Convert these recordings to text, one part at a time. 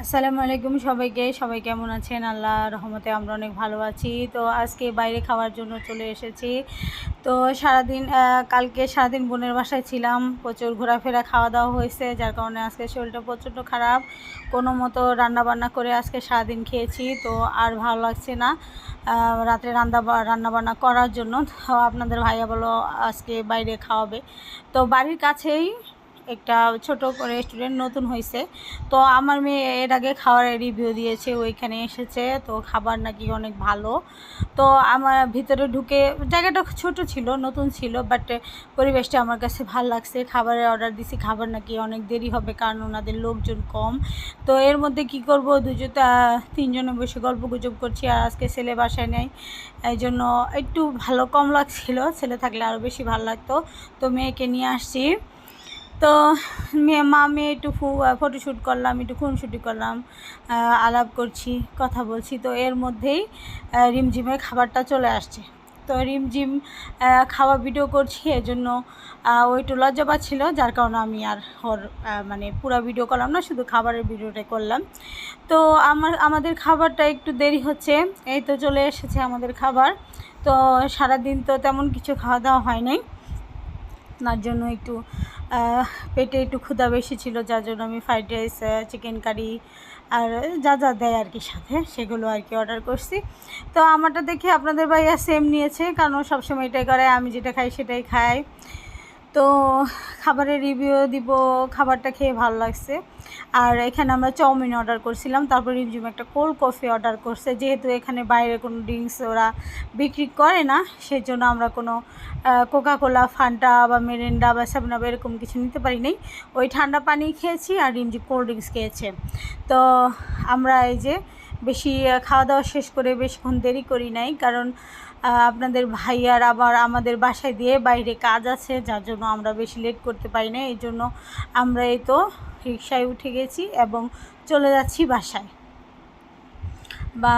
আসসালামু আলাইকুম সবাইকে। সবাই কেমন আছেন? আল্লাহর রহমতে আমরা অনেক ভালো আছি। তো আজকে বাইরে খাওয়ার জন্য চলে এসেছি। তো কালকে সারাদিন বোনের বাসায় ছিলাম। প্রচুর ঘোরাফেরা, খাওয়া-দাওয়া হয়েছে, যার কারণে আজকে শরীরটা প্রচণ্ড খারাপ। কোনো মতো রান্নাবান্না করে আজকে সারাদিন খেয়েছি। তো আর ভালো লাগছে না রাত্রে রান্নাবান্না করার জন্য। তো আপনাদের ভাইয়া বলল আজকে বাইরে খাওয়াবে। তো বাড়ির কাছেই একটা ছোট রেস্টুরেন্ট নতুন হয়েছে। তো আমার মেয়ে এর আগে খাওয়ার রিভিউ দিয়েছে, ওইখানে এসেছে। তো খাবার নাকি অনেক ভালো। তো আমার ভিতরে ঢুকে, জায়গাটা ছোট ছিল, নতুন ছিল, বাট পরিবেশটা আমার কাছে ভালো লাগছে। খাবারের অর্ডার দিছি, খাবার নাকি অনেক দেরি হবে কারণ ওনাদের লোকজন কম। তো এর মধ্যে কি করব, তিনজনে বসে গল্প গুজব করছি। আর আজকে ছেলে বাসায় নেই, এই জন্য একটু ভালো কম লাগছিল। ছেলে থাকলে আরও বেশি ভালো লাগতো। তো মেয়েকে নিয়ে আসছি। তো মেয়ে একটু ফটোশ্যুট করলাম, একটু খুনসুটি করলাম, আলাপ করছি, কথা বলছি। তো এর মধ্যেই রিমঝিমের খাবারটা চলে আসছে। তো রিমঝিম খাওয়া ভিডিও করছি, এজন্য ও একটু লজ্জা পাচ্ছিল, যার কারণে আমি আর মানে পুরো ভিডিও করলাম না, শুধু খাবারের ভিডিওটা করলাম। তো আমাদের খাবারটা একটু দেরি হচ্ছে। এই তো চলে এসেছে আমাদের খাবার। তো সারাদিন তো তেমন কিছু খাওয়া দাওয়া হয় নাই, তার জন্য একটু পেটে একটু ক্ষুধা বেশি ছিল, যার জন্য আমি ফ্রাইড রাইস, চিকেন কারি আর যা যা দেয় আর কি সাথে, সেগুলো আর কি অর্ডার করছি। তো আমারটা দেখে আপনাদের ভাইয়া সেম নিয়েছে, কারণ সবসময় এটাই করে, আমি যেটা খাই সেটাই খাই। তো খাবারের রিভিউ দিব, খাবারটা খেয়ে ভালো লাগছে। আর এখানে আমরা চাউমিন অর্ডার করছিলাম, তারপর রিমঝিম একটা কোল্ড কফি অর্ডার করছে। যেহেতু এখানে বাইরে কোনো ড্রিঙ্কস ওরা বিক্রি করে না, সেই জন্য আমরা কোনো কোকাকোলা, ফান্টা বা মেরিন্ডা বা সেভেন আপ এরকম কিছু নিতে পারি নাই। ওই ঠান্ডা পানি খেয়েছি আর রিমঝিম কোল্ড ড্রিঙ্কস খেয়েছে। তো আমরা এই যে বেশি খাওয়া দাওয়া শেষ করে বেশিক্ষণ দেরি করি নাই, কারণ আপনাদের ভাইয়ার আবার আমাদের বাসায় দিয়ে বাইরে কাজ আছে, যার জন্য আমরা বেশি লেট করতে পারি না। এই জন্য আমরা এই তো রিকশায় উঠে গেছি এবং চলে যাচ্ছি বাসায়। বা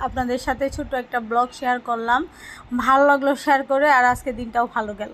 আপনাদের সাথে ছোট একটা ব্লগ শেয়ার করলাম, ভালো লাগলো শেয়ার করে। আর আজকে দিনটাও ভালো গেল।